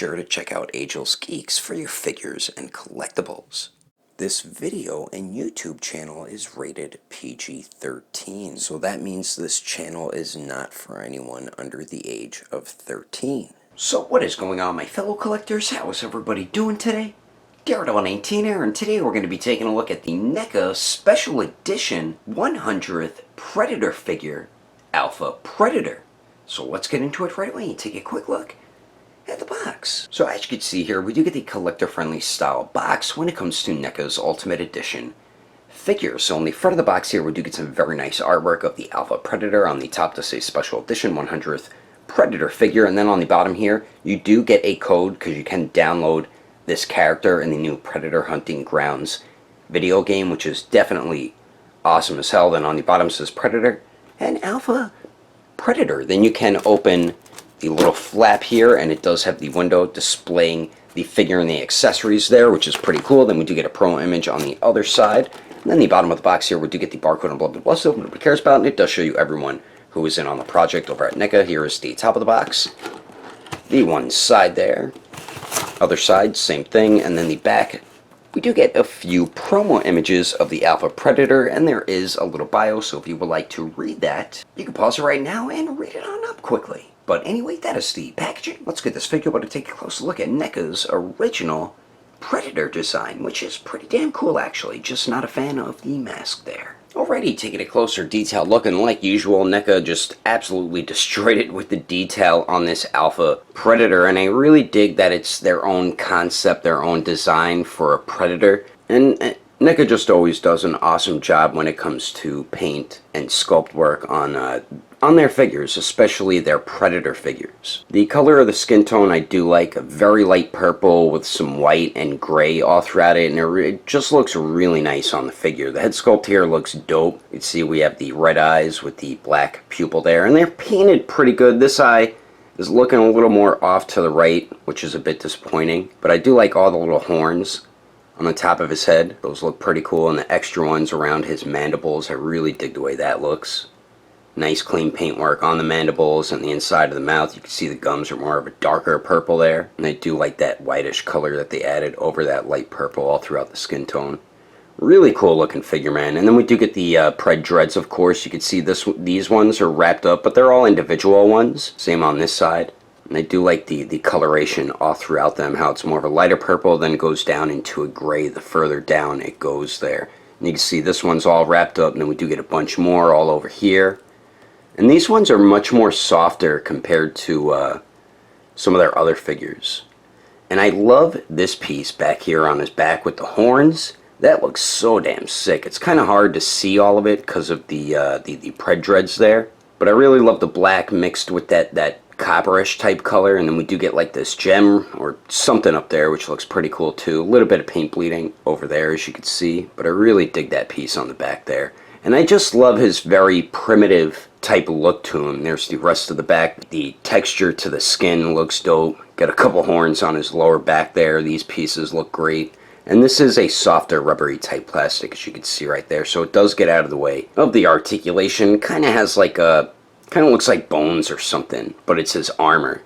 sure to check out Agelessgeeks for your figures and collectibles. This video and YouTube channel is rated PG-13, so that means this channel is not for anyone under the age of 13. So what is going on, my fellow collectors? How is everybody doing today? Daredevil19 here, and today we're going to be taking a look at the Neca Special Edition 100th Predator figure, Alpha Predator. So let's get into it right away and take a quick look at the box. So as you can see here, we do get the collector-friendly style box when it comes to Neca's Ultimate Edition figure. So on the front of the box here, we do get some very nice artwork of the Alpha Predator. On the top to say Special Edition 100th Predator figure, and then on the bottom here, you do get a code because you can download this character in the new Predator Hunting Grounds video game, which is definitely awesome as hell. Then on the bottom says Predator and Alpha Predator. Then you can open the little flap here, and it does have the window displaying the figure and the accessories there, which is pretty cool. Then we do get a promo image on the other side. And then the bottom of the box here, we do get the barcode and blah blah blah stuff nobody cares about, and it does show you everyone who is in on the project over at Neca. Here is the top of the box, the one side there, other side, same thing, and then the back. We do get a few promo images of the Alpha Predator, and there is a little bio, so if you would like to read that, you can pause it right now and read it on up quickly. But anyway, that is the packaging. Let's get this figure to take a closer look at Neca's original Predator design, which is pretty damn cool actually, just not a fan of the mask there. Alrighty, taking a closer detailed look, and like usual, Neca just absolutely destroyed it with the detail on this Alpha Predator, and I really dig that it's their own concept, their own design for a Predator, and Neca just always does an awesome job when it comes to paint and sculpt work on their figures, especially their Predator figures. The color of the skin tone I do like, a very light purple with some white and gray all throughout it, and it just looks really nice on the figure. The head sculpt here looks dope. You can see we have the red eyes with the black pupil there, and they're painted pretty good. This eye is looking a little more off to the right, which is a bit disappointing, but I do like all the little horns on the top of his head. Those look pretty cool, and the extra ones around his mandibles, I really dig the way that looks. Nice clean paintwork on the mandibles and the inside of the mouth. You can see the gums are more of a darker purple there, and I do like that whitish color that they added over that light purple all throughout the skin tone. Really cool looking figure, man. And then we do get the Pred dreads, of course. You can see these ones are wrapped up, but they're all individual ones. Same on this side. And I do like the coloration all throughout them, how it's more of a lighter purple, then goes down into a gray the further down it goes there. And you can see this one's all wrapped up, and then we do get a bunch more all over here. And these ones are much more softer compared to some of their other figures. And I love this piece back here on his back with the horns. That looks so damn sick. It's kind of hard to see all of it because of the Pred dreads there. But I really love the black mixed with that copperish type color. And then we do get like this gem or something up there, which looks pretty cool too. A little bit of paint bleeding over there, as you can see. But I really dig that piece on the back there. And I just love his very primitive type look to him. There's the rest of the back. The texture to the skin looks dope. Got a couple horns on his lower back there. These pieces look great. And this is a softer rubbery type plastic, as you can see right there. So it does get out of the way of the articulation. Kind of has like a, kind of looks like bones or something, but it's his armor.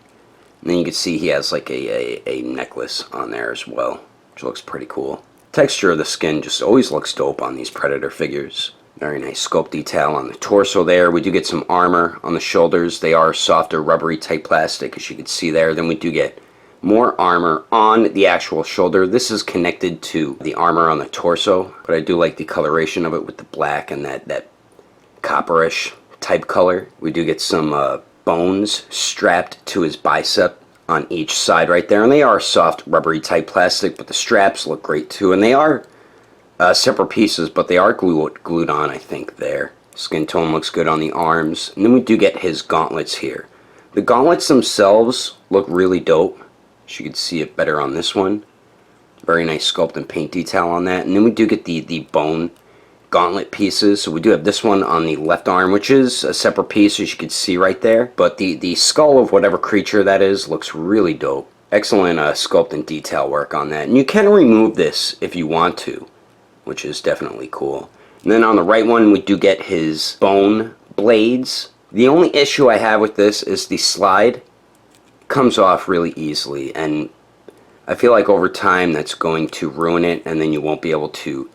And then you can see he has like a necklace on there as well, which looks pretty cool. Texture of the skin just always looks dope on these Predator figures. Very nice sculpt detail on the torso there. We do get some armor on the shoulders. They are softer rubbery type plastic, as you can see there. Then we do get more armor on the actual shoulder. This is connected to the armor on the torso, but I do like the coloration of it with the black and that copperish type color. We do get some bones strapped to his bicep on each side right there, and they are soft rubbery type plastic, but the straps look great too, and they are separate pieces, but they are glued on, I think, there. Skin tone looks good on the arms. And then we do get his gauntlets here. The gauntlets themselves look really dope. As you can see it better on this one. Very nice sculpt and paint detail on that. And then we do get the bone gauntlet pieces. So we do have this one on the left arm, which is a separate piece, as you can see right there. But the skull of whatever creature that is looks really dope. Excellent sculpt and detail work on that. And you can remove this if you want to, which is definitely cool. And then on the right one, we do get his bone blades. The only issue I have with this is the slide comes off really easily, and I feel like over time that's going to ruin it, and then you won't be able to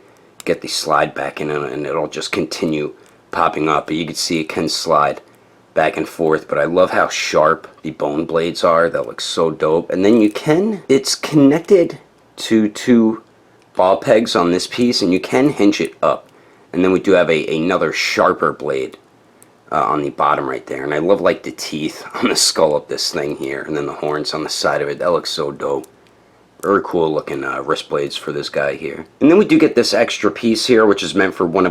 get the slide back in, and it'll just continue popping up. But you can see it can slide back and forth, but I love how sharp the bone blades are. That looks so dope. And then it's connected to two ball pegs on this piece, and you can hinge it up. And then we do have another sharper blade on the bottom right there. And I love like the teeth on the skull of this thing here, and then the horns on the side of it. That looks so dope. Very cool looking wrist blades for this guy here. And then we do get this extra piece here, which is meant for one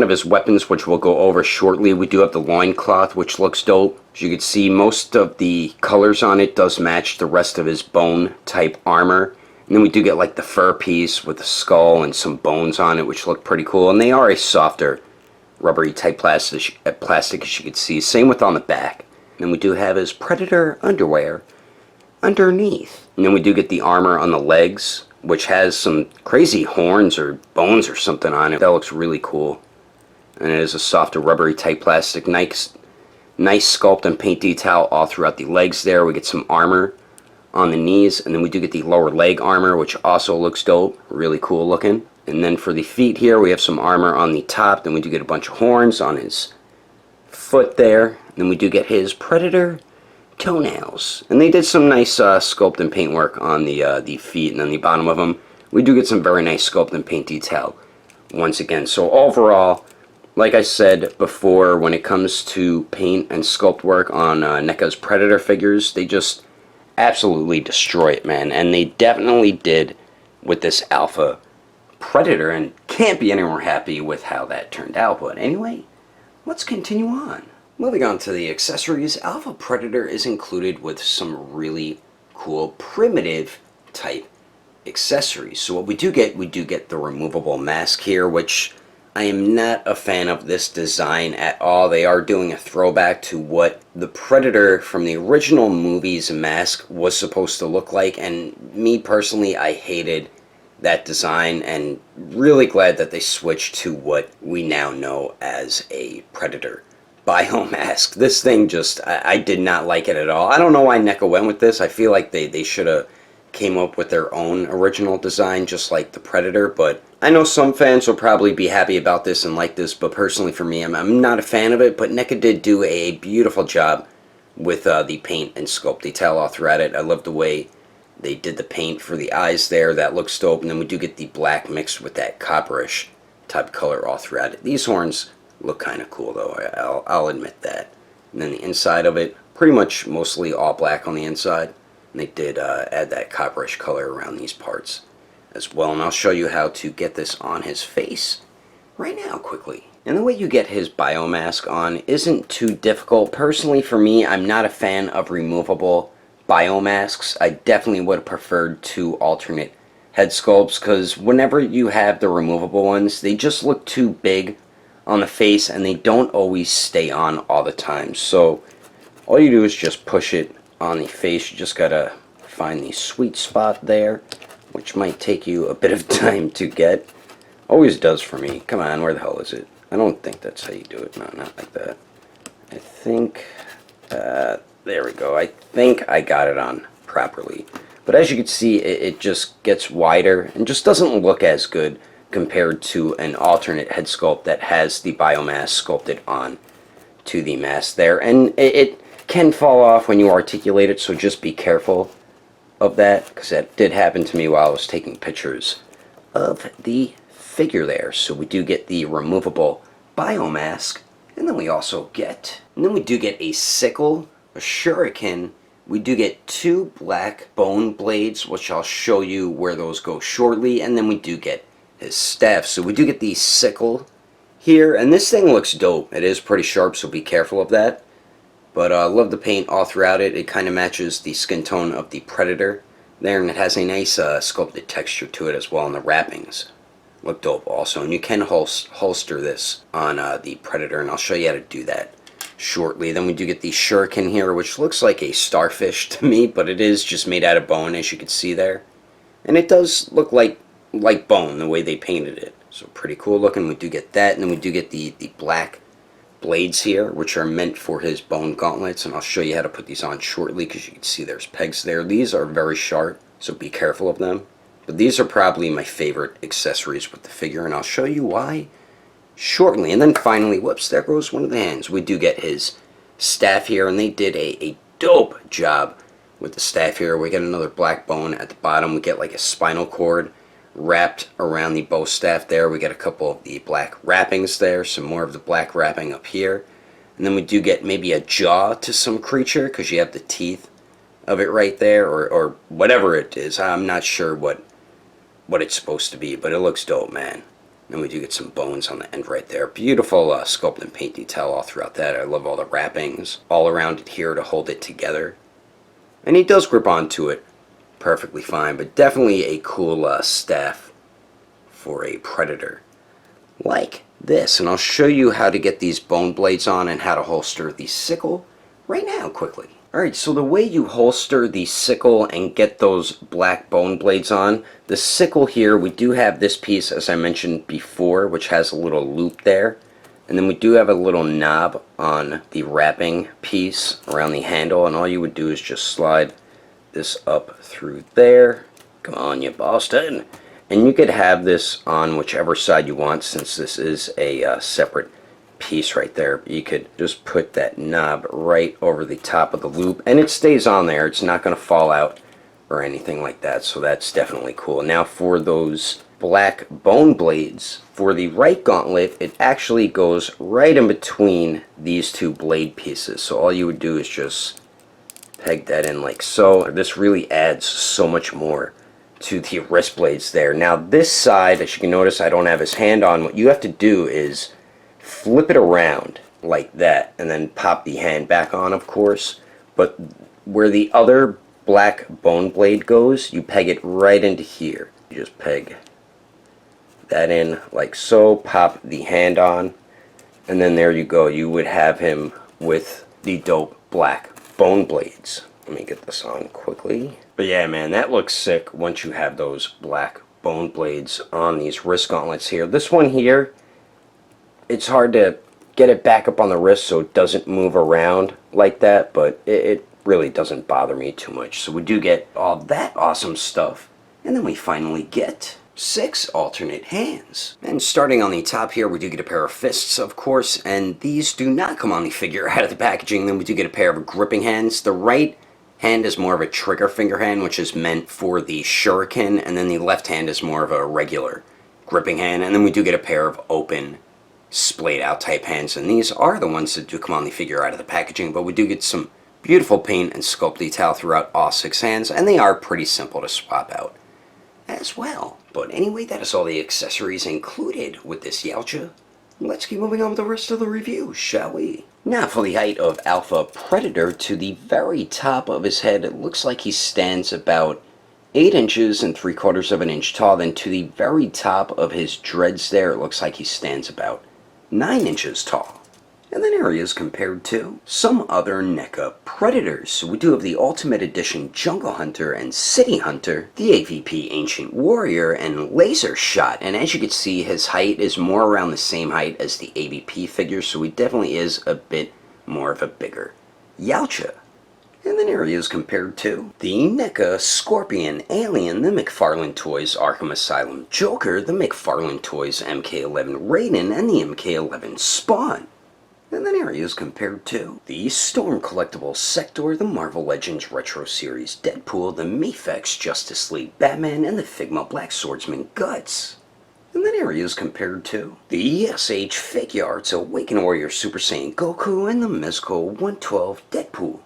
of his weapons, which we'll go over shortly. We do have the loincloth, which looks dope. As you can see, most of the colors on it does match the rest of his bone type armor. And then we do get like the fur piece with the skull and some bones on it, which look pretty cool. And they are a softer rubbery type plastic, as you can see. Same with on the back. And then we do have his Predator underwear underneath. And then we do get the armor on the legs, which has some crazy horns or bones or something on it. That looks really cool. And it is a softer rubbery type plastic. Nice sculpt and paint detail all throughout the legs there. We get some armor on the knees, and then we do get the lower leg armor, which also looks dope. Really cool looking. And then for the feet here, we have some armor on the top. Then we do get a bunch of horns on his foot there. And then we do get his Predator toenails, and they did some nice sculpt and paint work on the feet, and then the bottom of them we do get some very nice sculpt and paint detail once again. So overall, like I said before, when it comes to paint and sculpt work on NECA's Predator figures, they just absolutely destroy it, man. And they definitely did with this Alpha Predator, and can't be any more happy with how that turned out. But anyway, let's continue on. Moving on to the accessories, Alpha Predator is included with some really cool primitive type accessories. So what we do get the removable mask here, which I am not a fan of this design at all. They are doing a throwback to what the Predator from the original movie's mask was supposed to look like, and me personally, I hated that design, and really glad that they switched to what we now know as a Predator biomask. This thing just, I did not like it at all. I don't know why NECA went with this. I feel like they should have came up with their own original design, just like the Predator, but I know some fans will probably be happy about this and like this, but personally for me, I'm not a fan of it. But NECA did do a beautiful job with the paint and sculpt detail all throughout it. I love the way they did the paint for the eyes there. That looks dope. And then we do get the black mixed with that copperish type color all throughout it. These horns look kind of cool though, I'll admit that. And then the inside of it, pretty much mostly all black on the inside. And they did add that copperish color around these parts as well. And I'll show you how to get this on his face right now quickly. And the way you get his biomask on isn't too difficult. Personally for me, I'm not a fan of removable biomasks. I definitely would have preferred two alternate head sculpts, because whenever you have the removable ones, they just look too big on the face and they don't always stay on all the time. So all you do is just push it on the face. You just gotta find the sweet spot there, which might take you a bit of time to get. Always does for me. Come on, where the hell is it? I don't think that's how you do it. No, not like that. I think, there we go. I think I got it on properly. But as you can see, it just gets wider and just doesn't look as good compared to an alternate head sculpt that has the biomask sculpted on to the mask there. And it can fall off when you articulate it, so just be careful of that, because that did happen to me while I was taking pictures of the figure there. So we do get the removable biomask, and then we do get a sickle, a shuriken. We do get two black bone blades, which I'll show you where those go shortly, and then we do get his staff. So we do get the sickle here, and this thing looks dope. It is pretty sharp, so be careful of that. But I love the paint all throughout it. It kind of matches the skin tone of the Predator there, and it has a nice sculpted texture to it as well, and the wrappings look dope also. And you can holster this on the Predator, and I'll show you how to do that shortly. Then we do get the shuriken here, which looks like a starfish to me, but it is just made out of bone, as you can see there. And it does look like bone, the way they painted it. So pretty cool looking. We do get that, and then we do get the black blades here, which are meant for his bone gauntlets, and I'll show you how to put these on shortly because you can see there's pegs there. These are very sharp, so be careful of them. But these are probably my favorite accessories with the figure, and I'll show you why shortly. And then finally, whoops, there goes one of the hands. We do get his staff here, and they did a dope job with the staff here. We get another black bone at the bottom. We get like a spinal cord wrapped around the bow staff there. We get a couple of the black wrappings there, some more of the black wrapping up here. And then we do get maybe a jaw to some creature because you have the teeth of it right there, or whatever it is. I'm not sure what it's supposed to be, but it looks dope, man. Then we do get some bones on the end right there. Beautiful sculpt and paint detail all throughout that. I love all the wrappings all around it here to hold it together. And he does grip onto it perfectly fine, but definitely a cool staff for a predator like this. And I'll show you how to get these bone blades on and how to holster the sickle right now quickly. Alright, so the way you holster the sickle and get those black bone blades on, the sickle here, we do have this piece, as I mentioned before, which has a little loop there. And then we do have a little knob on the wrapping piece around the handle, and all you would do is just slide this up through there. Come on, you Boston! And you could have this on whichever side you want, since this is a separate piece right there. You could just put that knob right over the top of the loop, and it stays on there. It's not going to fall out or anything like that, so that's definitely cool. Now for those black bone blades, for the right gauntlet, it actually goes right in between these two blade pieces. So all you would do is just peg that in like so. This really adds so much more to the wrist blades there. Now this side, as you can notice, I don't have his hand on. What you have to do is flip it around like that and then pop the hand back on, of course. But where the other black bone blade goes, you peg it right into here. You just peg that in like so, pop the hand on, and then there you go. You would have him with the dope black bone blades. Let me get this on quickly. But yeah, man, that looks sick once you have those black bone blades on these wrist gauntlets here. This one here, it's hard to get it back up on the wrist so it doesn't move around like that, but it really doesn't bother me too much. So we do get all that awesome stuff, and then we finally get 6 alternate hands. And starting on the top here, we do get a pair of fists, of course, and these do not come on the figure out of the packaging. Then we do get a pair of gripping hands. The right hand is more of a trigger finger hand, which is meant for the shuriken, and then the left hand is more of a regular gripping hand. And then we do get a pair of open, splayed out type hands, and these are the ones that do come on the figure out of the packaging, but we do get some beautiful paint and sculpt detail throughout all 6 hands, and they are pretty simple to swap out as well. But anyway, that is all the accessories included with this Yautja. Let's keep moving on with the rest of the review, shall we? Now for the height of Alpha Predator, to the very top of his head, it looks like he stands about 8 inches and 3/4 of an inch tall. Then to the very top of his dreads there, it looks like he stands about 9 inches tall. And then areas compared to some other Neca Predators. So we do have the Ultimate Edition Jungle Hunter and City Hunter, the AVP Ancient Warrior, and Laser Shot. And as you can see, his height is more around the same height as the AVP figure, so he definitely is a bit more of a bigger Yautja. And then areas compared to the Neca Scorpion Alien, the McFarlane Toys Arkham Asylum Joker, the McFarlane Toys MK11 Raiden, and the MK11 Spawn. And then areas compared to the Storm Collectibles Sector, the Marvel Legends Retro Series Deadpool, the Mafex Justice League Batman, and the Figma Black Swordsman Guts. And then areas compared to the SH Figure Arts Awakened Warrior Super Saiyan Goku, and the Mezco 112 Deadpool.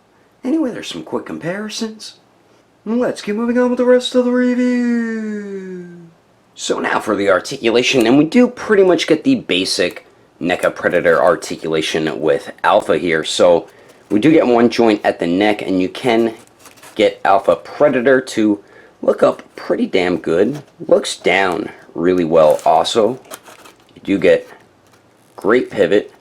Anyway, there's some quick comparisons. Let's keep moving on with the rest of the review. So now for the articulation, and we do pretty much get the basic Neca Predator articulation with Alpha here. So we do get one joint at the neck, and you can get Alpha Predator to look up pretty damn good. Looks down really well also. You do get great pivot.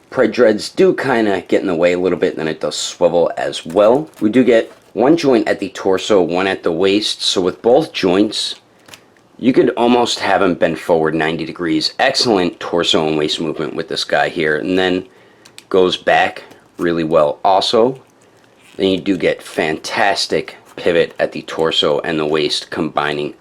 Pred dreads do kind of get in the way a little bit, then it does swivel as well. We do get one joint at the torso, one at the waist, so with both joints, You could almost have him bend forward 90 degrees. Excellent torso and waist movement with this guy here. And then goes back really well also. Then you do get fantastic pivot at the torso and the waist, combining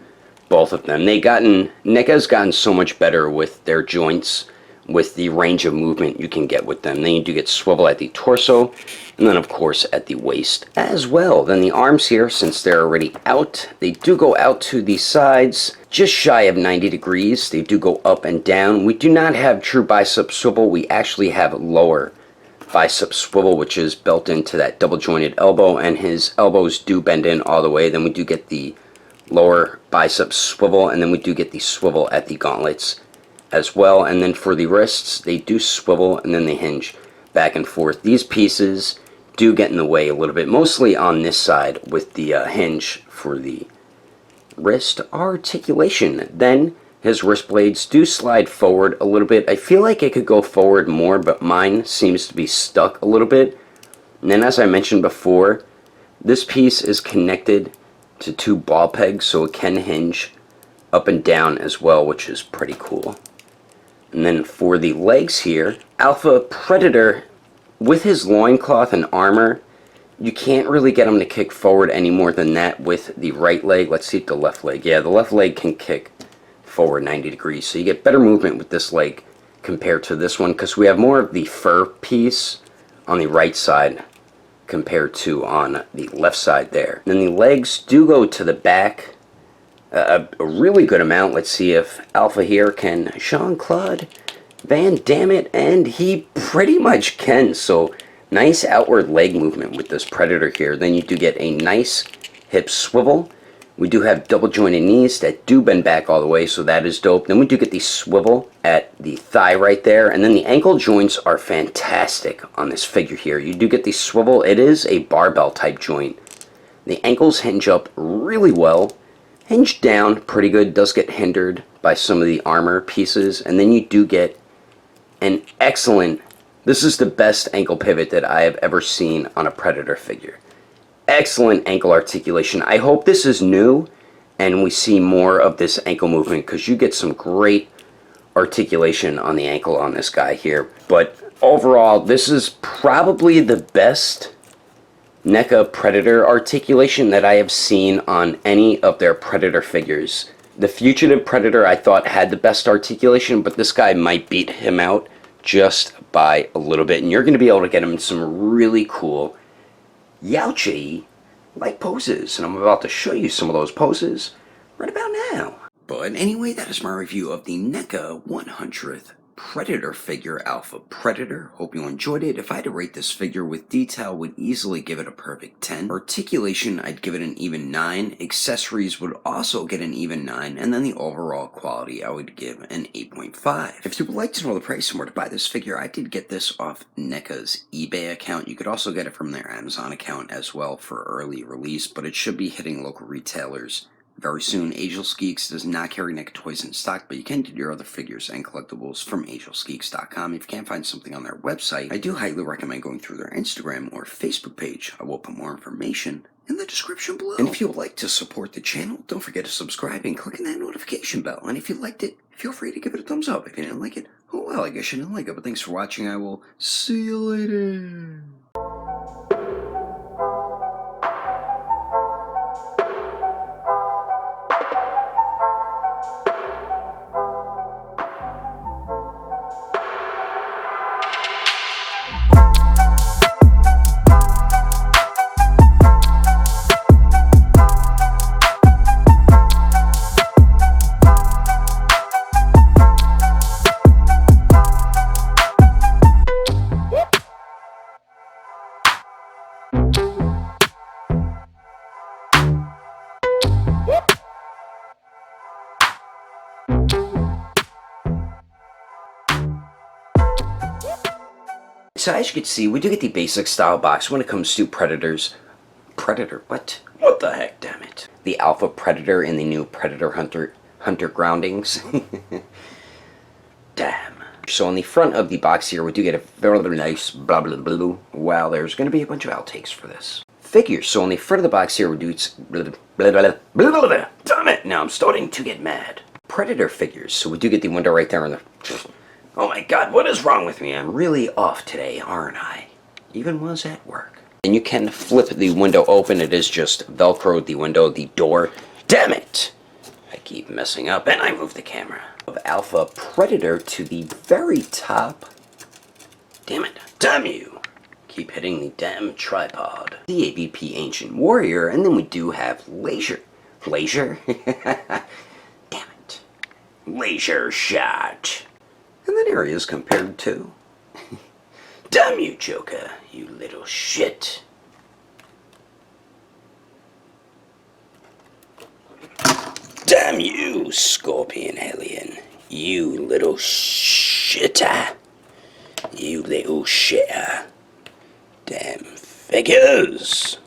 both of them. Neca's gotten so much better with their joints, with the range of movement you can get with them. Then you do get swivel at the torso, and then of course at the waist as well. Then the arms here, since they're already out, they do go out to the sides, just shy of 90 degrees. They do go up and down. We do not have true bicep swivel. We actually have lower bicep swivel, which is built into that double jointed elbow, and his elbows do bend in all the way. Then we do get the lower bicep swivel, and then we do get the swivel at the gauntlets as well. And then for the wrists, they do swivel and then they hinge back and forth. These pieces do get in the way a little bit, mostly on this side with the hinge for the wrist articulation. Then his wrist blades do slide forward a little bit. I feel like it could go forward more, but mine seems to be stuck a little bit. And then, as I mentioned before, this piece is connected to two ball pegs, so it can hinge up and down as well, which is pretty cool. And then for the legs here, Alpha Predator, with his loincloth and armor, you can't really get him to kick forward any more than that with the right leg. Let's see the left leg. Yeah, the left leg can kick forward 90 degrees, so you get better movement with this leg compared to this one, because we have more of the fur piece on the right side compared to on the left side there. Then the legs do go to the back a really good amount. Let's see if Alpha here can Jean-Claude Van Damme it, and he pretty much can. So nice outward leg movement with this Predator here. Then you do get a nice hip swivel. We do have double jointed knees that do bend back all the way, so that is dope. Then we do get the swivel at the thigh right there, and then the ankle joints are fantastic on this figure here. You do get the swivel. It is a barbell type joint. The ankles hinge up really well, hinge down pretty good, does get hindered by some of the armor pieces, and then you do get an excellent, this is the best ankle pivot that I have ever seen on a Predator figure. Excellent ankle articulation. I hope this is new and we see more of this ankle movement, because you get some great articulation on the ankle on this guy here. But overall, this is probably the best Neca Predator articulation that I have seen on any of their Predator figures. The Fugitive Predator I thought had the best articulation, but this guy might beat him out just by a little bit. And you're going to be able to get him in some really cool Youchi-like poses, and I'm about to show you some of those poses right about now. But anyway, that is my review of the Neca 100th Predator figure, Alpha Predator. Hope you enjoyed it. If I had to rate this figure with detail, would easily give it a perfect 10. Articulation, I'd give it an even 9. Accessories would also get an even 9. And then the overall quality, I would give an 8.5. If you would like to know the price and where to buy this figure, I did get this off Neca's eBay account. You could also get it from their Amazon account as well for early release, but it should be hitting local retailers very soon. Agelessgeeks does not carry Neca toys in stock, but you can get your other figures and collectibles from Agelessgeeks.com. If you can't find something on their website, I do highly recommend going through their Instagram or Facebook page. I will put more information in the description below. And if you would like to support the channel, don't forget to subscribe and click on that notification bell. And if you liked it, feel free to give it a thumbs up. If you didn't like it, oh well, I guess you didn't like it. But thanks for watching. I will see you later. So as you can see, we do get the basic style box when it comes to Predators. Predator, what? What the heck, damn it. The Alpha Predator in the new Predator Hunter groundings. Damn. So on the front of the box here, we do get a very nice blah blah blah. Wow, there's going to be a bunch of outtakes for this. figures. So on the front of the box here, we do damn it! Now I'm starting to get mad. Predator figures. So we do get the window right there on the. Oh my God, what is wrong with me? I'm really off today, aren't I? Even was at work. And you can flip the window open. It is just Velcro, the window, the door. Damn it! I keep messing up, and I move the camera. Of Alpha Predator to the very top. Damn it! Damn you! Keep hitting the damn tripod. The ABP Ancient Warrior, and then we do have Laser. Laser? Damn it. Laser shot. And then here he is compared to. Damn you, Joker, you little shit. Damn you, Scorpion Alien, you little shitter. You little shitter. Damn figures.